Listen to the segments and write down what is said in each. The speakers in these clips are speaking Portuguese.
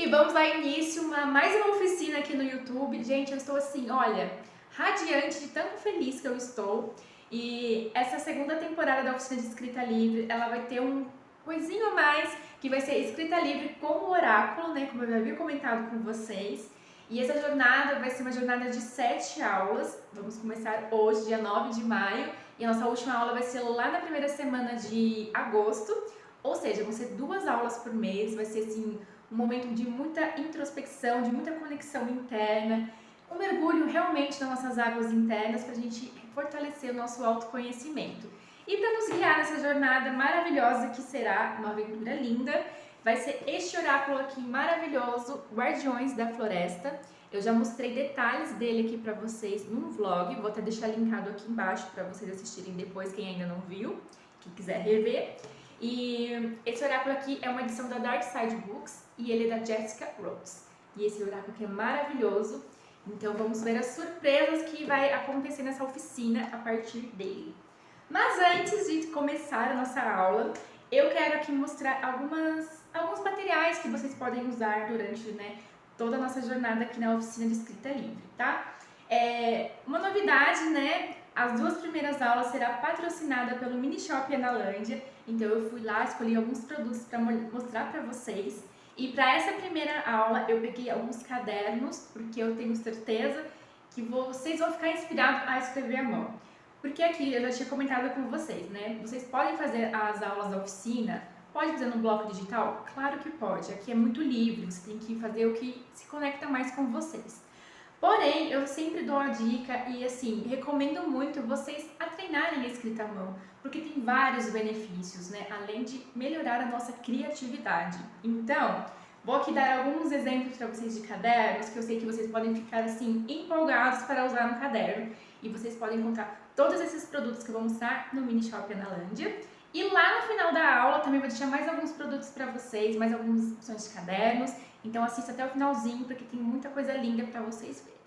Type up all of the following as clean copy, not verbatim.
vamos dar início a mais uma oficina aqui no YouTube. Gente, eu estou assim, olha, radiante de tão feliz que eu estou. E essa segunda temporada da oficina de escrita livre, ela vai ter um coisinho a mais, que vai ser escrita livre com o oráculo, né, como eu já havia comentado com vocês. E essa jornada vai ser uma jornada de 7 aulas. Vamos começar hoje, dia 9 de maio, e a nossa última aula vai ser lá na primeira semana de agosto. Ou seja, vão ser 2 aulas por mês, vai ser assim um momento de muita introspecção, de muita conexão interna, um mergulho realmente nas nossas águas internas para a gente fortalecer o nosso autoconhecimento. E para nos guiar nessa jornada maravilhosa que será uma aventura linda, vai ser este oráculo aqui maravilhoso, Guardiões da Floresta. Eu já mostrei detalhes dele aqui para vocês num vlog, vou até deixar linkado aqui embaixo para vocês assistirem depois, quem ainda não viu, quem quiser rever. E esse oráculo aqui é uma edição da Dark Side Books e ele é da Jessica Rhodes. E esse oráculo aqui é maravilhoso, então vamos ver as surpresas que vai acontecer nessa oficina a partir dele. Mas antes de começar a nossa aula, eu quero aqui mostrar alguns materiais que vocês podem usar durante toda a nossa jornada aqui na oficina de escrita livre, tá? Uma novidade, né? As 2 primeiras aulas será patrocinada pelo Mini Shop Analândia, então eu fui lá, escolhi alguns produtos para mostrar para vocês. E para essa primeira aula eu peguei alguns cadernos, porque eu tenho certeza que vocês vão ficar inspirados a escrever à mão. Porque aqui eu já tinha comentado com vocês, né? Vocês podem fazer as aulas da oficina, pode fazer no bloco digital? Claro que pode, aqui é muito livre, você tem que fazer o que se conecta mais com vocês. Porém, eu sempre dou a dica e assim, recomendo muito vocês a treinarem a escrita à mão, porque tem vários benefícios, né? Além de melhorar a nossa criatividade. Então, vou aqui dar alguns exemplos para vocês de cadernos, que eu sei que vocês podem ficar assim, empolgados para usar no caderno. E vocês podem encontrar todos esses produtos que eu vou mostrar no Mini Shop Analândia. E lá no final da aula também vou deixar mais alguns produtos para vocês, mais algumas opções de cadernos. Então assista até o finalzinho, porque tem muita coisa linda para vocês verem.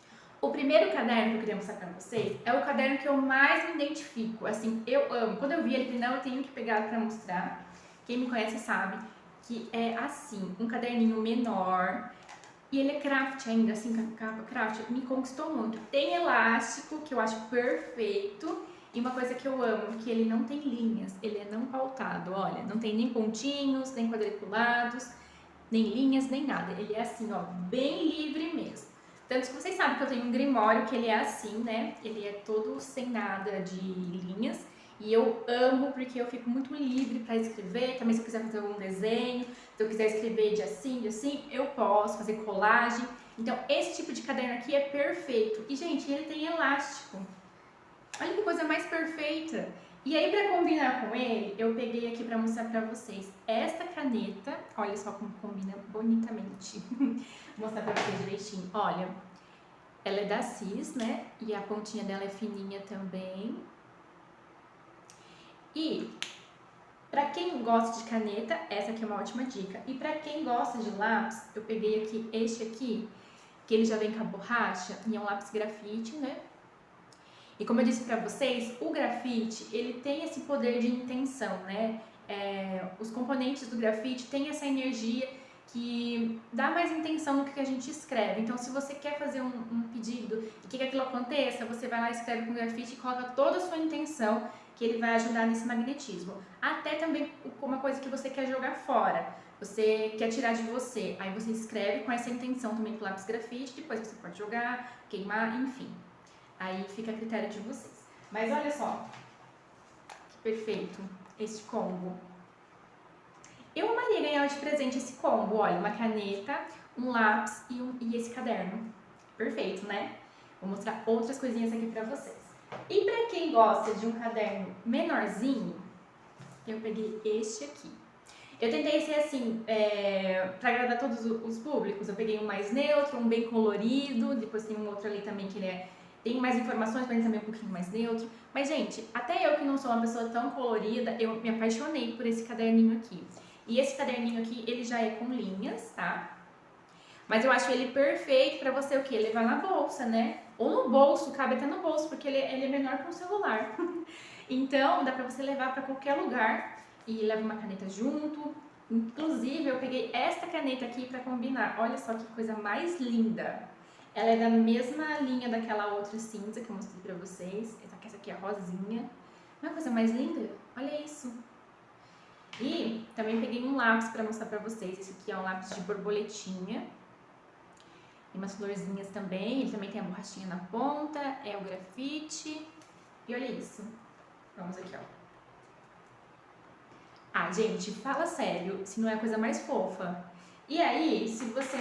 O primeiro caderno que eu queria mostrar para vocês é o caderno que eu mais me identifico. Assim, eu amo. Quando eu vi ele, não, eu tenho que pegar para mostrar. Quem me conhece sabe que é assim, um caderninho menor. E ele é craft ainda, assim, com a capa craft, me conquistou muito. Tem elástico, que eu acho perfeito. E uma coisa que eu amo, que ele não tem linhas, ele é não pautado, olha. Não tem nem pontinhos, nem quadriculados, nem linhas, nem nada. Ele é assim, ó, bem livre mesmo. Tanto que vocês sabem que eu tenho um grimório que ele é assim, né? Ele é todo sem nada de linhas. E eu amo porque eu fico muito livre para escrever. Também se eu quiser fazer algum desenho, se eu quiser escrever de assim, eu posso fazer colagem. Então esse tipo de caderno aqui é perfeito. E gente, ele tem elástico. Olha que coisa mais perfeita. E aí para combinar com ele, eu peguei aqui para mostrar para vocês esta caneta. Olha só como combina bonitamente. Vou mostrar para vocês direitinho. Olha, ela é da Cis, né? E a pontinha dela é fininha também. E para quem gosta de caneta, essa aqui é uma ótima dica. E para quem gosta de lápis, eu peguei aqui este aqui, que ele já vem com a borracha, e é um lápis grafite, né? E como eu disse para vocês, o grafite, ele tem esse poder de intenção, né? Os componentes do grafite têm essa energia que dá mais intenção no que a gente escreve. Então, se você quer fazer um pedido e quer que aquilo aconteça, você vai lá, escreve com grafite e coloca toda a sua intenção, que ele vai ajudar nesse magnetismo. Até também uma coisa que você quer jogar fora, você quer tirar de você, aí você escreve com essa intenção também com lápis grafite, depois você pode jogar, queimar, enfim. Aí fica a critério de vocês. Mas olha só, que perfeito esse combo. Eu amaria ganhar de presente esse combo, olha, uma caneta, um lápis e esse caderno. Perfeito, né? Vou mostrar outras coisinhas aqui pra vocês. E pra quem gosta de um caderno menorzinho, eu peguei este aqui. Eu tentei ser assim, pra agradar todos os públicos. Eu peguei um mais neutro, um bem colorido, depois tem um outro ali também que ele tem mais informações, mas também um pouquinho mais neutro. Mas, gente, até eu que não sou uma pessoa tão colorida, eu me apaixonei por esse caderninho aqui. E esse caderninho aqui, ele já é com linhas, tá? Mas eu acho ele perfeito pra você o quê? Levar na bolsa, né? Ou no bolso, cabe até no bolso, porque ele é menor que um celular. Então, dá pra você levar pra qualquer lugar. E leva uma caneta junto, Inclusive, eu peguei esta caneta aqui pra combinar. Olha só que coisa mais linda. Ela é da mesma linha daquela outra cinza que eu mostrei pra vocês. Essa aqui é rosinha. Não é a coisa mais linda? Olha isso. E também peguei um lápis pra mostrar pra vocês. Esse aqui é um lápis de borboletinha. Tem umas florzinhas também. Ele também tem a borrachinha na ponta. É o grafite. E olha isso. Vamos aqui, ó. Ah, gente, fala sério, se não é a coisa mais fofa. E aí, se você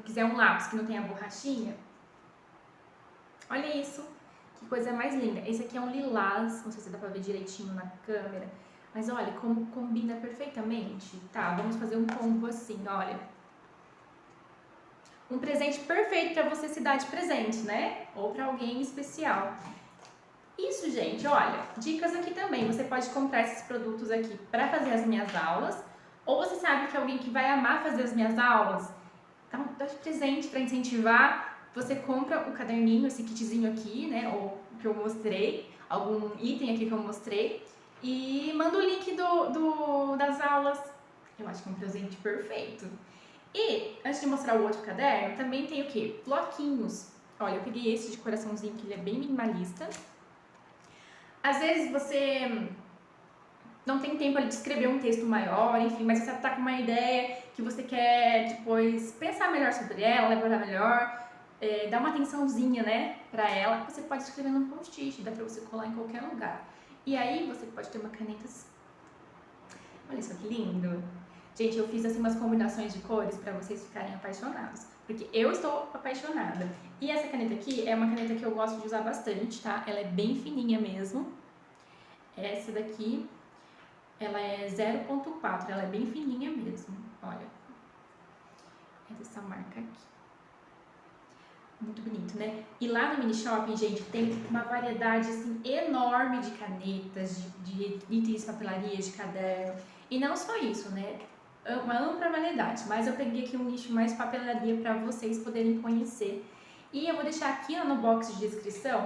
quiser um lápis que não tenha borrachinha, olha isso, que coisa mais linda. Esse aqui é um lilás, não sei se dá pra ver direitinho na câmera, mas olha como combina perfeitamente. Tá, vamos fazer um combo assim, olha. Um presente perfeito pra você se dar de presente, né? Ou pra alguém especial. Isso, gente, olha, dicas aqui também. Você pode comprar esses produtos aqui para fazer as minhas aulas, ou você sabe que alguém que vai amar fazer as minhas aulas, então dá de presente para incentivar. Você compra o caderninho, esse kitzinho aqui, né, ou o que eu mostrei, algum item aqui que eu mostrei, e manda o link das aulas. Eu acho que é um presente perfeito. E, antes de mostrar o outro caderno, também tem o quê? Bloquinhos. Olha, eu peguei esse de coraçãozinho, que ele é bem minimalista. Às vezes você não tem tempo de escrever um texto maior, enfim, mas você tá com uma ideia que você quer depois pensar melhor sobre ela, elaborar melhor, dar uma atençãozinha, né, pra ela. Você pode escrever num post-it, dá pra você colar em qualquer lugar. E aí você pode ter uma caneta assim. Olha só que lindo. Gente, eu fiz assim umas combinações de cores pra vocês ficarem apaixonados, porque eu estou apaixonada. E essa caneta aqui é uma caneta que eu gosto de usar bastante, tá? Ela é bem fininha mesmo. Essa daqui, ela é 0.4, ela é bem fininha mesmo, olha. É dessa marca aqui. Muito bonito, né? E lá no mini shopping, gente, tem uma variedade assim enorme de canetas, de itens de papelaria, de caderno. E não só isso, né? Uma ampla variedade, mas eu peguei aqui um nicho mais papelaria para vocês poderem conhecer. E eu vou deixar aqui no box de descrição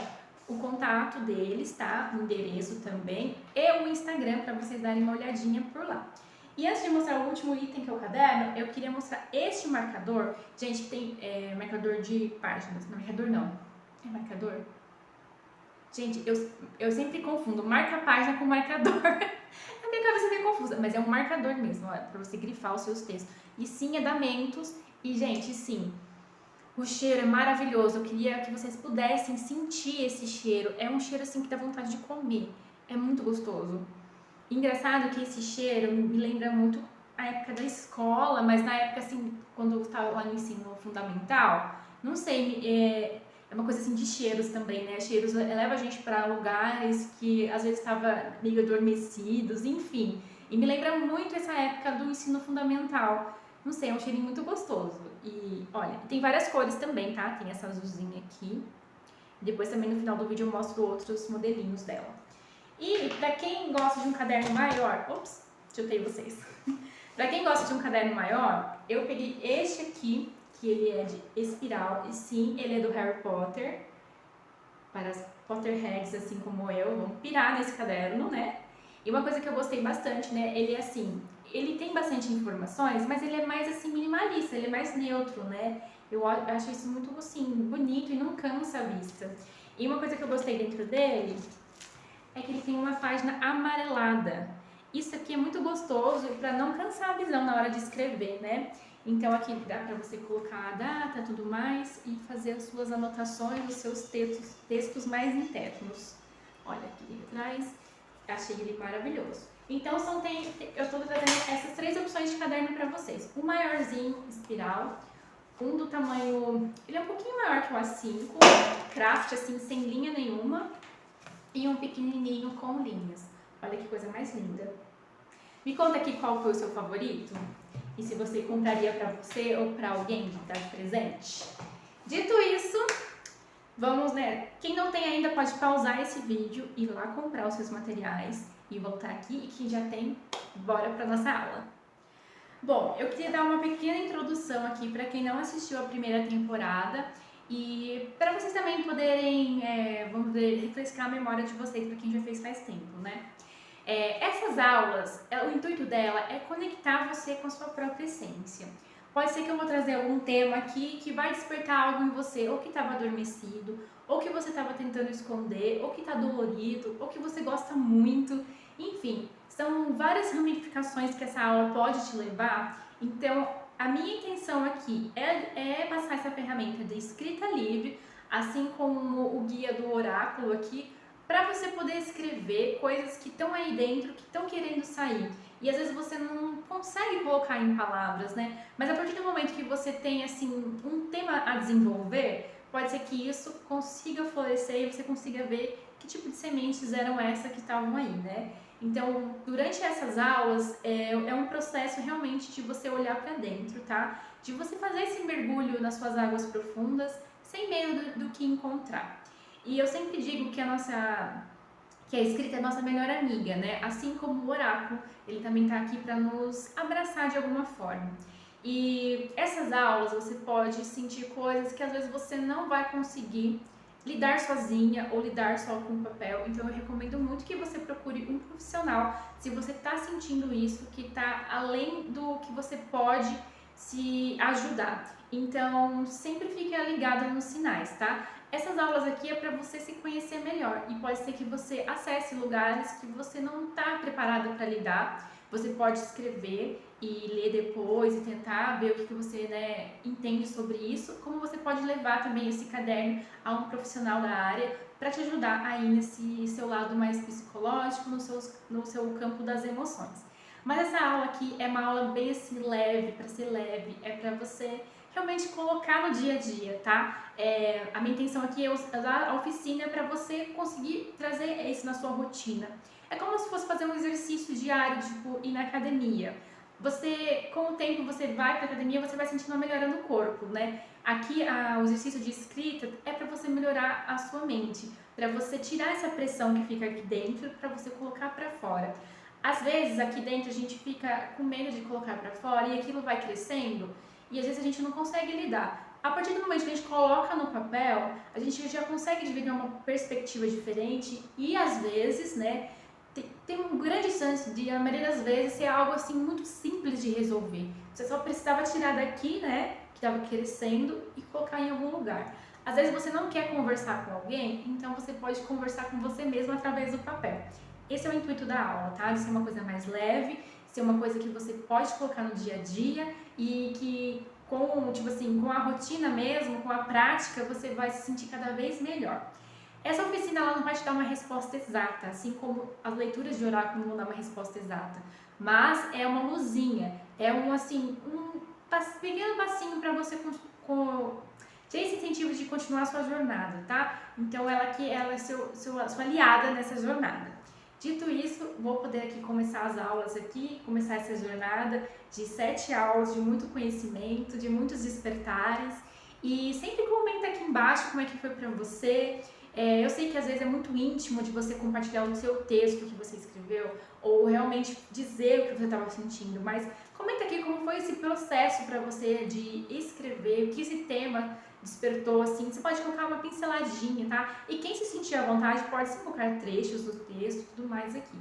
o contato deles, tá? O endereço também e o Instagram para vocês darem uma olhadinha por lá. E antes de mostrar o último item que é o caderno, eu queria mostrar este marcador. Gente, tem marcador de páginas. Não, marcador não. É marcador? Gente, eu sempre confundo marca-página com marcador. A minha cabeça é meio confusa, mas é um marcador mesmo, ó, pra você grifar os seus textos. E sim, é da Mentos. E, gente, sim, o cheiro é maravilhoso. Eu queria que vocês pudessem sentir esse cheiro. É um cheiro, assim, que dá vontade de comer. É muito gostoso. Engraçado que esse cheiro me lembra muito a época da escola, mas na época, assim, quando eu estava lá no ensino fundamental, não sei, é uma coisa assim de cheiros também, né? Cheiros leva a gente para lugares que às vezes estava meio adormecidos, enfim. E me lembra muito essa época do ensino fundamental. Não sei, é um cheirinho muito gostoso. E olha, tem várias cores também, tá? Tem essa azulzinha aqui. Depois também no final do vídeo eu mostro outros modelinhos dela. E pra quem gosta de um caderno maior, ops, chutei vocês. Pra quem gosta de um caderno maior, eu peguei este aqui, que ele é de espiral, e sim, ele é do Harry Potter, para as Potterheads, assim como eu, vão pirar nesse caderno, né? E uma coisa que eu gostei bastante, né, ele é assim, ele tem bastante informações, mas ele é mais assim minimalista, ele é mais neutro, né? Eu acho isso muito assim, bonito e não cansa a vista. E uma coisa que eu gostei dentro dele é que ele tem uma página amarelada. Isso aqui é muito gostoso para não cansar a visão na hora de escrever, né? Então aqui dá para você colocar a data, tudo mais e fazer as suas anotações, os seus textos mais internos. Olha aqui atrás, achei ele maravilhoso. Então eu estou trazendo essas 3 opções de caderno para vocês. O maiorzinho, espiral, um do tamanho, ele é um pouquinho maior que o A5, craft assim, sem linha nenhuma, e um pequenininho com linhas. Olha que coisa mais linda. Me conta aqui qual foi o seu favorito e se você compraria para você ou para alguém que tá de presente. Dito isso, vamos, né? Quem não tem ainda pode pausar esse vídeo, ir lá comprar os seus materiais e voltar aqui. E quem já tem, bora para nossa aula. Bom, eu queria dar uma pequena introdução aqui para quem não assistiu a primeira temporada e para vocês também poderem, vamos dizer, refrescar a memória de vocês, para quem já fez faz tempo, né? Essas aulas, o intuito dela é conectar você com a sua própria essência. Pode ser que eu vou trazer algum tema aqui que vai despertar algo em você, ou que estava adormecido, ou que você estava tentando esconder, ou que está dolorido, ou que você gosta muito. Enfim, são várias ramificações que essa aula pode te levar. Então, a minha intenção aqui é passar essa ferramenta de escrita livre, assim como o guia do oráculo aqui, para você poder escrever coisas que estão aí dentro, que estão querendo sair. E às vezes você não consegue colocar em palavras, né? Mas a partir do momento que você tem, assim, um tema a desenvolver, pode ser que isso consiga florescer e você consiga ver que tipo de sementes eram essas que estavam aí, né? Então, durante essas aulas, é um processo realmente de você olhar para dentro, tá? De você fazer esse mergulho nas suas águas profundas, sem medo do que encontrar. E eu sempre digo que a escrita é a nossa melhor amiga, né? Assim como o oráculo, ele também está aqui para nos abraçar de alguma forma. E essas aulas você pode sentir coisas que às vezes você não vai conseguir lidar sozinha ou lidar só com o papel. Então eu recomendo muito que você procure um profissional se você está sentindo isso, que está além do que você pode se ajudar. Então sempre fique ligada nos sinais, tá? Essas aulas aqui é para você se conhecer melhor e pode ser que você acesse lugares que você não está preparada para lidar. Você pode escrever e ler depois e tentar ver o que você, né, entende sobre isso, como você pode levar também esse caderno a um profissional da área para te ajudar aí nesse seu lado mais psicológico, no seu campo das emoções. Mas essa aula aqui é uma aula bem assim leve, para ser leve, é para você realmente colocar no dia a dia, tá? A minha intenção aqui é usar a oficina para você conseguir trazer isso na sua rotina. É como se fosse fazer um exercício diário, tipo ir na academia. Você, com o tempo, você vai para a academia, você vai sentindo uma melhora no corpo, né? Aqui, o exercício de escrita é para você melhorar a sua mente, para você tirar essa pressão que fica aqui dentro, para você colocar para fora. Às vezes, aqui dentro, a gente fica com medo de colocar para fora e aquilo vai crescendo e às vezes a gente não consegue lidar. A partir do momento que a gente coloca no papel, a gente já consegue dividir uma perspectiva diferente e às vezes, né, tem um grande chance de, a maioria das vezes, ser algo assim muito simples de resolver. Você só precisava tirar daqui, né, que estava crescendo e colocar em algum lugar. Às vezes você não quer conversar com alguém, então você pode conversar com você mesmo através do papel. Esse é o intuito da aula, tá? De ser uma coisa mais leve, ser uma coisa que você pode colocar no dia a dia e que com a rotina mesmo, com a prática, você vai se sentir cada vez melhor. Essa oficina ela não vai te dar uma resposta exata, assim como as leituras de oráculo não vão dar uma resposta exata, mas é uma luzinha, é um pequeno passinho para você ter esse incentivo de continuar a sua jornada, tá? Então ela é sua aliada nessa jornada. Dito isso, vou poder aqui começar as aulas aqui, começar essa jornada de 7 aulas, de muito conhecimento, de muitos despertares. E sempre comenta aqui embaixo como é que foi pra você. Eu sei que às vezes é muito íntimo de você compartilhar o seu texto que você escreveu, ou realmente dizer o que você estava sentindo, mas comenta aqui como foi esse processo para você de escrever, o que esse tema despertou, assim, você pode colocar uma pinceladinha, tá? E quem se sentir à vontade pode sim colocar trechos do texto e tudo mais aqui.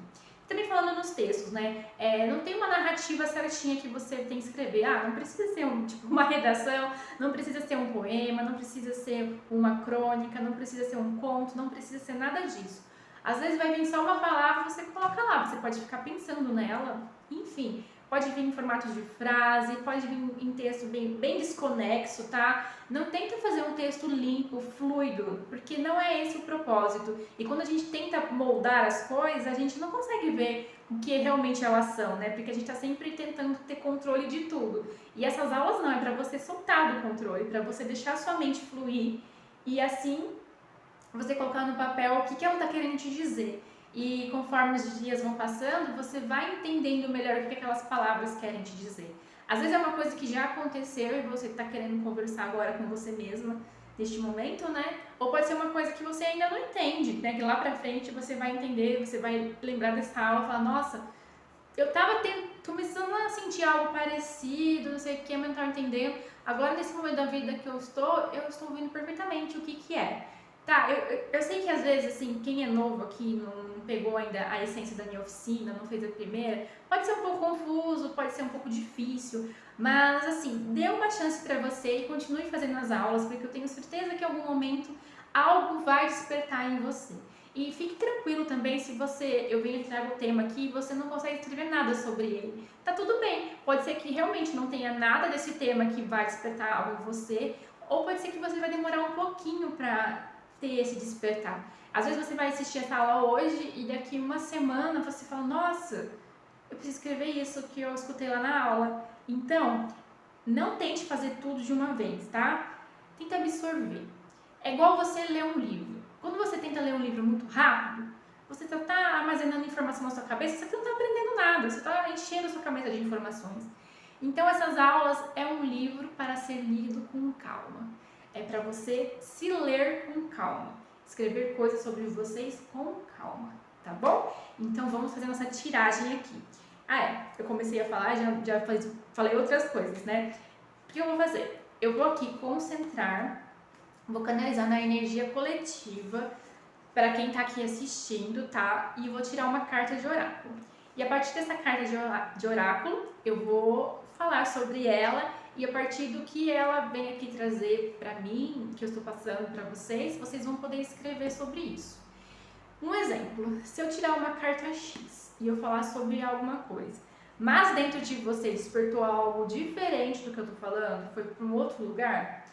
Também falando nos textos, né? Não tem uma narrativa certinha que você tem que escrever. Não precisa ser uma redação, não precisa ser um poema, não precisa ser uma crônica, não precisa ser um conto, não precisa ser nada disso. Às vezes vai vir só uma palavra, você coloca lá, você pode ficar pensando nela, enfim. Pode vir em formato de frase, pode vir em texto bem desconexo, tá? Não tenta fazer um texto limpo, fluido, porque não é esse o propósito. E quando a gente tenta moldar as coisas, a gente não consegue ver o que realmente elas são, né? Porque a gente tá sempre tentando ter controle de tudo. E essas aulas não, é para você soltar do controle, para você deixar a sua mente fluir e assim você colocar no papel o que ela tá querendo te dizer. E conforme os dias vão passando, você vai entendendo melhor o que aquelas palavras querem te dizer. Às vezes é uma coisa que já aconteceu e você está querendo conversar agora com você mesma neste momento, né? Ou pode ser uma coisa que você ainda não entende, né? Que lá pra frente você vai entender, você vai lembrar dessa aula e falar, nossa, eu tava começando a sentir algo parecido, não sei o que, mas não tava entendendo. Agora, nesse momento da vida que eu estou vendo perfeitamente o que é. Tá, eu sei que às vezes, assim, quem é novo aqui, não pegou ainda a essência da minha oficina, não fez a primeira, pode ser um pouco confuso, pode ser um pouco difícil, mas assim, dê uma chance pra você e continue fazendo as aulas, porque eu tenho certeza que em algum momento algo vai despertar em você. E fique tranquilo também se você, eu venho e trago o tema aqui e você não consegue escrever nada sobre ele. Tá tudo bem, pode ser que realmente não tenha nada desse tema que vai despertar algo em você, ou pode ser que você vai demorar um pouquinho pra ter esse despertar. Às vezes você vai assistir essa aula hoje e daqui uma semana você fala, nossa, eu preciso escrever isso que eu escutei lá na aula. Então, não tente fazer tudo de uma vez, tá? Tenta absorver. É igual você ler um livro. Quando você tenta ler um livro muito rápido, você só tá armazenando informação na sua cabeça, você não tá aprendendo nada, você tá enchendo a sua cabeça de informações. Então, essas aulas é um livro para ser lido com calma. É para você se ler com calma, escrever coisas sobre vocês com calma, tá bom? Então vamos fazer nossa tiragem aqui. Eu comecei a falar, falei outras coisas, né? O que eu vou fazer? Eu vou aqui concentrar, vou canalizar na energia coletiva para quem tá aqui assistindo, tá? E vou tirar uma carta de oráculo. E a partir dessa carta de oráculo, eu vou falar sobre ela e a partir do que ela vem aqui trazer para mim, que eu estou passando para vocês, vocês vão poder escrever sobre isso. Um exemplo, se eu tirar uma carta X e eu falar sobre alguma coisa, mas dentro de você despertou algo diferente do que eu estou falando, foi para um outro lugar,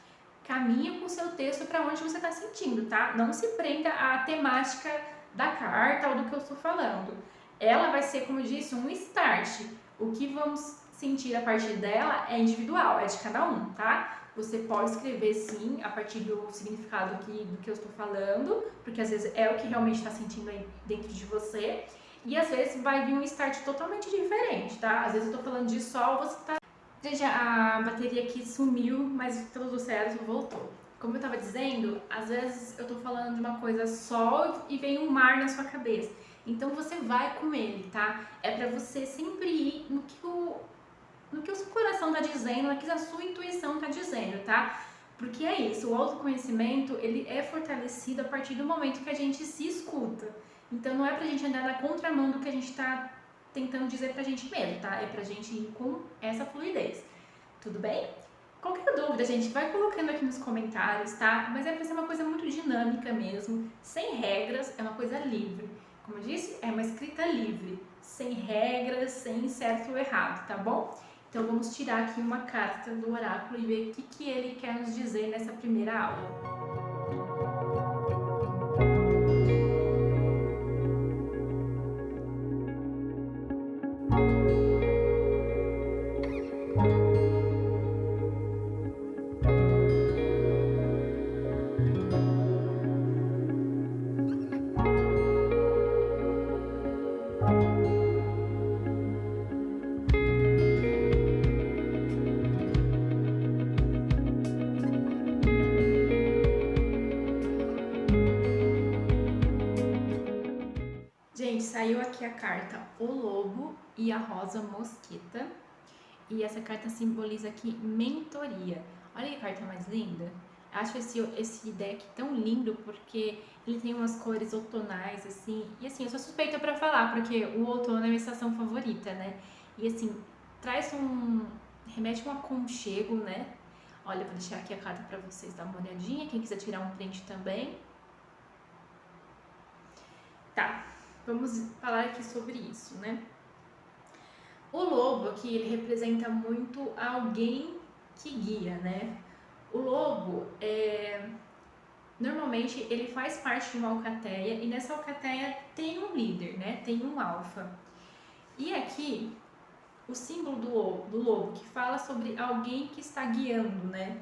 caminha com o seu texto para onde você está sentindo, tá? Não se prenda à temática da carta ou do que eu estou falando. Ela vai ser, como eu disse, um start. O que vamos sentir a partir dela é individual, é de cada um, tá? Você pode escrever sim a partir do significado aqui do que eu estou falando, porque às vezes é o que realmente está sentindo aí dentro de você, e às vezes vai vir um start totalmente diferente, tá? Às vezes eu tô falando de sol, você tá... Gente, a bateria aqui sumiu, mas tudo certo, voltou. Como eu tava dizendo, às vezes eu tô falando de uma coisa sol e vem um mar na sua cabeça. Então você vai com ele, tá? É pra você sempre ir no que o seu coração tá dizendo, no que a sua intuição tá dizendo, tá? Porque é isso, o autoconhecimento, ele é fortalecido a partir do momento que a gente se escuta. Então não é pra gente andar na contramão do que a gente tá tentando dizer pra gente mesmo, tá? É pra gente ir com essa fluidez. Tudo bem? Qualquer dúvida, gente, vai colocando aqui nos comentários, tá? Mas é pra ser uma coisa muito dinâmica mesmo, sem regras, é uma coisa livre. Como eu disse, é uma escrita livre, sem regras, sem certo ou errado, tá bom? Então vamos tirar aqui uma carta do oráculo e ver o que ele quer nos dizer nessa primeira aula. Gente, saiu aqui a carta O Lobo e a Rosa Mosqueta. E essa carta simboliza aqui mentoria. Olha que carta mais linda. Acho esse deck tão lindo porque ele tem umas cores outonais, assim. E assim, eu sou suspeita pra falar, porque o outono é minha estação favorita, né? E assim, remete um aconchego, né? Olha, eu vou deixar aqui a carta pra vocês dar uma olhadinha. Quem quiser tirar um print também. Tá. Vamos falar aqui sobre isso, né? O lobo aqui, ele representa muito alguém que guia, né? O lobo, normalmente, ele faz parte de uma alcateia e nessa alcateia tem um líder, né? Tem um alfa. E aqui, o símbolo do lobo, que fala sobre alguém que está guiando, né?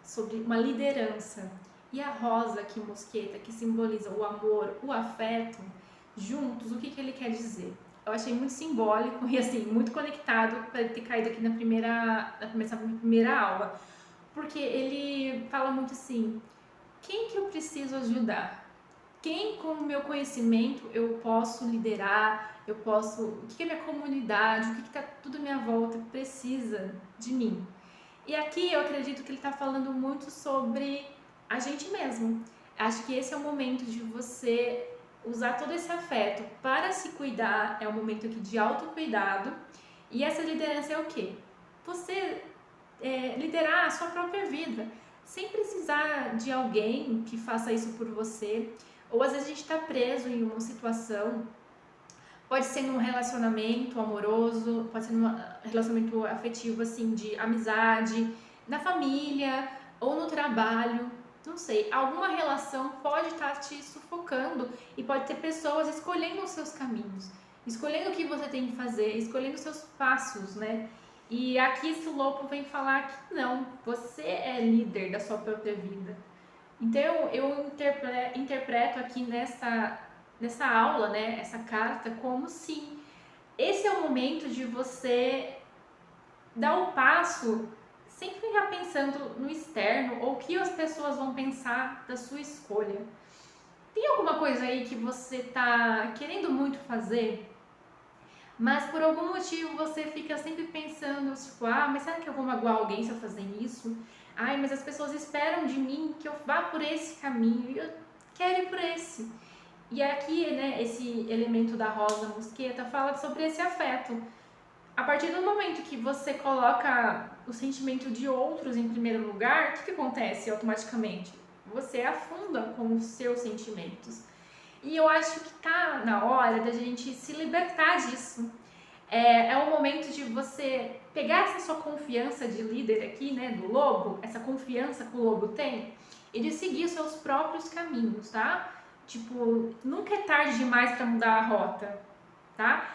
Sobre uma liderança. E a rosa aqui, mosqueta, que simboliza o amor, o afeto, juntos, o que ele quer dizer? Eu achei muito simbólico e assim, muito conectado para ele ter caído aqui na primeira aula. Porque ele fala muito assim, quem que eu preciso ajudar? Quem com o meu conhecimento eu posso liderar, o que a minha comunidade, o que tá tudo à minha volta precisa de mim? E aqui eu acredito que ele está falando muito sobre a gente mesmo. Acho que esse é o momento de você usar todo esse afeto para se cuidar, é um momento aqui de autocuidado. E essa liderança é o quê? Você liderar a sua própria vida, sem precisar de alguém que faça isso por você. Ou às vezes a gente está preso em uma situação, pode ser num relacionamento amoroso, pode ser num relacionamento afetivo, assim, de amizade, na família ou no trabalho, não sei, alguma relação pode estar te sufocando e pode ter pessoas escolhendo os seus caminhos, escolhendo o que você tem que fazer, escolhendo os seus passos, né? E aqui esse lobo vem falar que não, você é líder da sua própria vida. Então eu interpreto aqui nessa aula, né, essa carta, como sim, esse é o momento de você dar o passo sem ficar pensando no externo ou o que as pessoas vão pensar da sua escolha. Tem alguma coisa aí que você tá querendo muito fazer, mas por algum motivo você fica sempre pensando, tipo, mas será que eu vou magoar alguém se eu fazer isso? Ai, mas as pessoas esperam de mim que eu vá por esse caminho e eu quero ir por esse. E aqui, né, esse elemento da rosa mosqueta fala sobre esse afeto. A partir do momento que você coloca o sentimento de outros em primeiro lugar, o que acontece automaticamente? Você afunda com os seus sentimentos. E eu acho que tá na hora da gente se libertar disso. É o momento de você pegar essa sua confiança de líder aqui, né, do lobo, essa confiança que o lobo tem, e de seguir os seus próprios caminhos, tá? Tipo, nunca é tarde demais para mudar a rota, tá?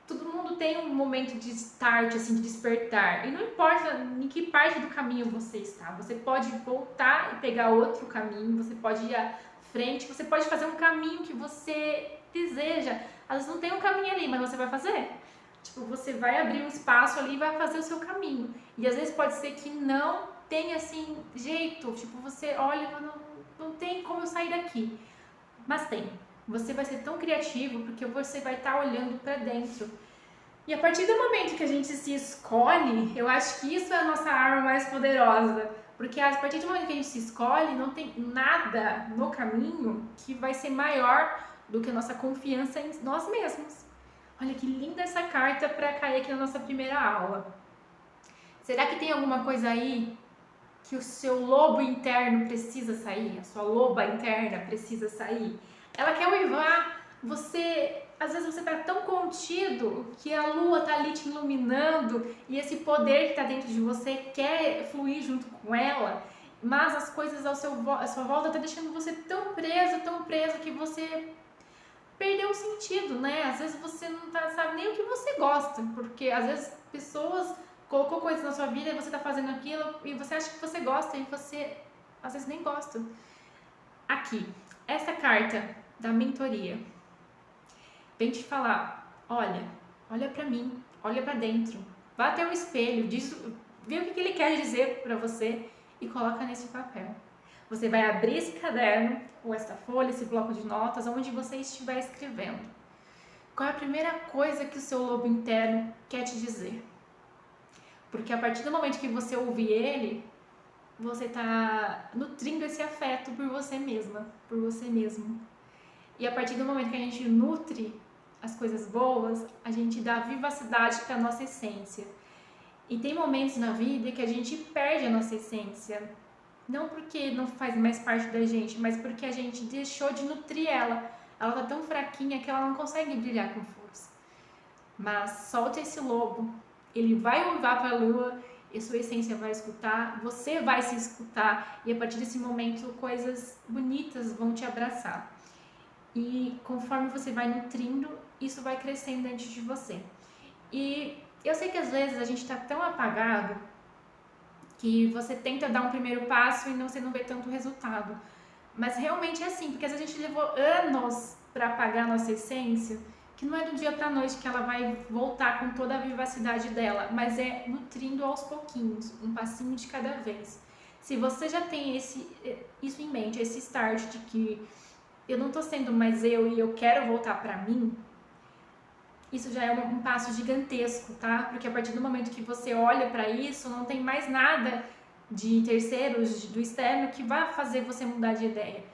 Todo mundo tem um momento de start, assim, de despertar. E não importa em que parte do caminho você está. Você pode voltar e pegar outro caminho, você pode ir à frente, você pode fazer um caminho que você deseja. Às vezes não tem um caminho ali, mas você vai fazer. Tipo, você vai abrir um espaço ali e vai fazer o seu caminho. E às vezes pode ser que não tenha, assim, jeito. Tipo, você olha e não tem como eu sair daqui. Mas tem. Você vai ser tão criativo porque você vai estar olhando para dentro. E a partir do momento que a gente se escolhe, eu acho que isso é a nossa arma mais poderosa. Porque a partir do momento que a gente se escolhe, não tem nada no caminho que vai ser maior do que a nossa confiança em nós mesmos. Olha que linda essa carta para cair aqui na nossa primeira aula. Será que tem alguma coisa aí que o seu lobo interno precisa sair? A sua loba interna precisa sair? Ela quer uivar, às vezes você tá tão contido que a lua tá ali te iluminando e esse poder que tá dentro de você quer fluir junto com ela, mas as coisas à sua volta tá deixando você tão preso que você perdeu o sentido, né? Às vezes você não sabe nem o que você gosta, porque às vezes pessoas colocou coisas na sua vida e você tá fazendo aquilo e você acha que você gosta e você às vezes nem gosta. Aqui, essa carta da mentoria vem te falar, olha pra mim, olha pra dentro, vá até o espelho, vê o que ele quer dizer pra você e coloca nesse papel. Você vai abrir esse caderno, ou essa folha, esse bloco de notas, onde você estiver escrevendo. Qual é a primeira coisa que o seu lobo interno quer te dizer? Porque a partir do momento que você ouvir ele, você está nutrindo esse afeto por você mesma, por você mesmo. E a partir do momento que a gente nutre as coisas boas, a gente dá vivacidade para a nossa essência. E tem momentos na vida que a gente perde a nossa essência. Não porque não faz mais parte da gente, mas porque a gente deixou de nutrir ela. Ela tá tão fraquinha que ela não consegue brilhar com força. Mas solta esse lobo, ele vai uivar para a lua e sua essência vai escutar, você vai se escutar e a partir desse momento coisas bonitas vão te abraçar. E conforme você vai nutrindo, isso vai crescendo dentro de você. E eu sei que às vezes a gente tá tão apagado que você tenta dar um primeiro passo e você não vê tanto resultado. Mas realmente é assim, porque às vezes a gente levou anos para apagar a nossa essência, que não é do dia para noite que ela vai voltar com toda a vivacidade dela, mas é nutrindo aos pouquinhos, um passinho de cada vez. Se você já tem isso em mente, esse start de que eu não tô sendo mais eu e eu quero voltar para mim, isso já é um passo gigantesco, tá? Porque a partir do momento que você olha para isso, não tem mais nada de terceiros, do externo, que vai fazer você mudar de ideia.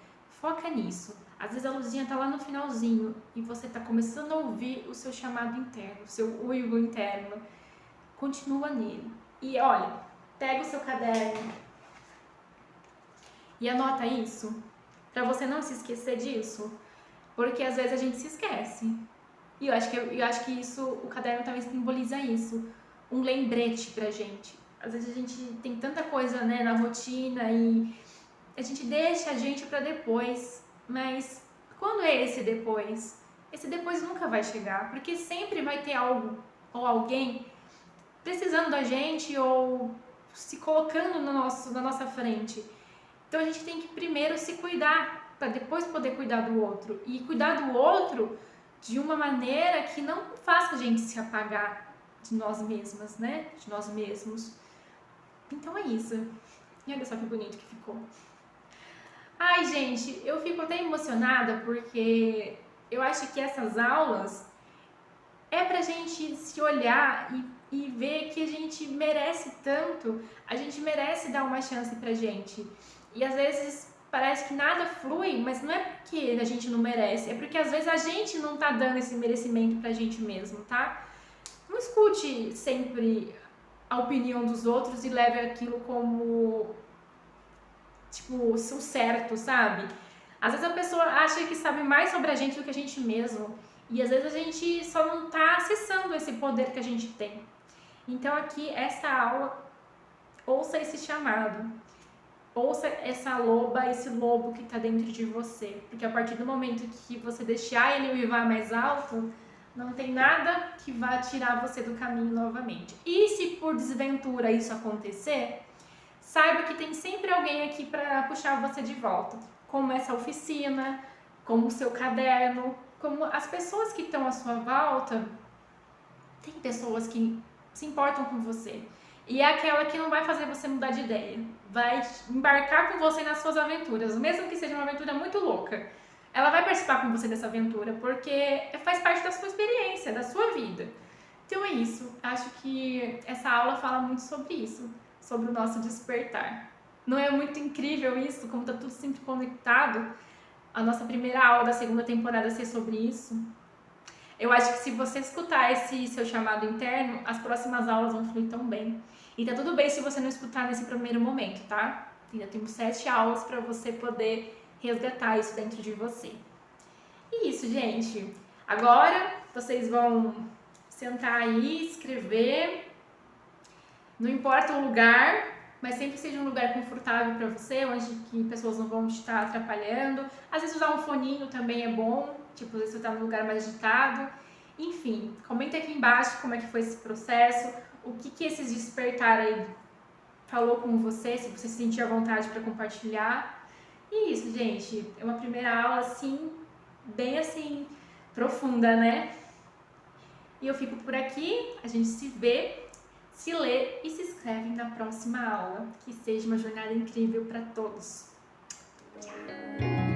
Foca nisso. Às vezes a luzinha tá lá no finalzinho e você tá começando a ouvir o seu chamado interno, o seu uivo interno. Continua nele. E olha, pega o seu caderno e anota isso, pra você não se esquecer disso, porque às vezes a gente se esquece. E eu acho que isso, o caderno também simboliza isso, um lembrete pra gente. Às vezes a gente tem tanta coisa, né, na rotina e a gente deixa a gente pra depois, mas quando é esse depois? Esse depois nunca vai chegar, porque sempre vai ter algo ou alguém precisando da gente ou se colocando na nossa frente. Então a gente tem que primeiro se cuidar, para depois poder cuidar do outro. E cuidar do outro de uma maneira que não faça a gente se apagar de nós mesmas, né? De nós mesmos. Então é isso. E olha só que bonito que ficou. Ai, gente, eu fico até emocionada porque eu acho que essas aulas é pra gente se olhar e ver que a gente merece tanto, a gente merece dar uma chance pra gente. E às vezes parece que nada flui, mas não é porque a gente não merece, é porque às vezes a gente não tá dando esse merecimento pra gente mesmo, tá? Não escute sempre a opinião dos outros e leve aquilo como, tipo, o certo, sabe? Às vezes a pessoa acha que sabe mais sobre a gente do que a gente mesmo. E às vezes a gente só não tá acessando esse poder que a gente tem. Então aqui, essa aula, ouça esse chamado. Ouça essa loba, esse lobo que está dentro de você. Porque a partir do momento que você deixar ele uivar mais alto, não tem nada que vá tirar você do caminho novamente. E se por desventura isso acontecer, saiba que tem sempre alguém aqui para puxar você de volta. Como essa oficina, como o seu caderno, como as pessoas que estão à sua volta. Tem pessoas que se importam com você. E é aquela que não vai fazer você mudar de ideia. Vai embarcar com você nas suas aventuras, mesmo que seja uma aventura muito louca. Ela vai participar com você dessa aventura, porque faz parte da sua experiência, da sua vida. Então é isso. Acho que essa aula fala muito sobre isso, sobre o nosso despertar. Não é muito incrível isso, como está tudo sempre conectado? A nossa primeira aula da segunda temporada ser sobre isso. Eu acho que se você escutar esse seu chamado interno, as próximas aulas vão fluir tão bem. E tá tudo bem se você não escutar nesse primeiro momento, tá? Ainda temos 7 aulas para você poder resgatar isso dentro de você. E isso, gente. Agora vocês vão sentar aí, escrever. Não importa o lugar, mas sempre seja um lugar confortável para você, onde que pessoas não vão te estar atrapalhando. Às vezes usar um foninho também é bom, tipo, às vezes você tá num lugar mais agitado. Enfim, comenta aqui embaixo como é que foi esse processo, o que esses despertar aí falou com você, se você se sentir à vontade para compartilhar. E isso, gente, é uma primeira aula assim, bem assim, profunda, né? E eu fico por aqui, a gente se vê, se lê e se inscreve na próxima aula. Que seja uma jornada incrível para todos. Tchau!